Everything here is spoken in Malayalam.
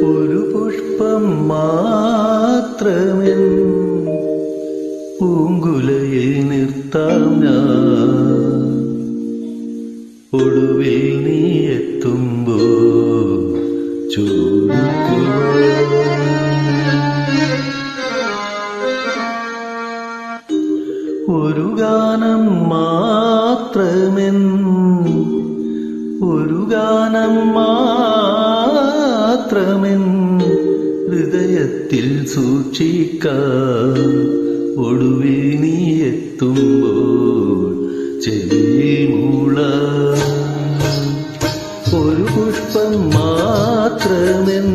ഒരു പുഷ്പം മാത്രമേ പൂങ്കുലയിൽ നിർത്താം ഞാൻ. ഒടുവിൽ നീ എത്തുമ്പോ ഒരു ഗാനം മാത്രമെൻ ഹൃദയത്തിൽ സൂക്ഷിക്കാം. ഒടുവിൽ നീ എത്തുമ്പോൾ ചെവിമൂളാം. ഒരു പുഷ്പം മാത്രമെൻ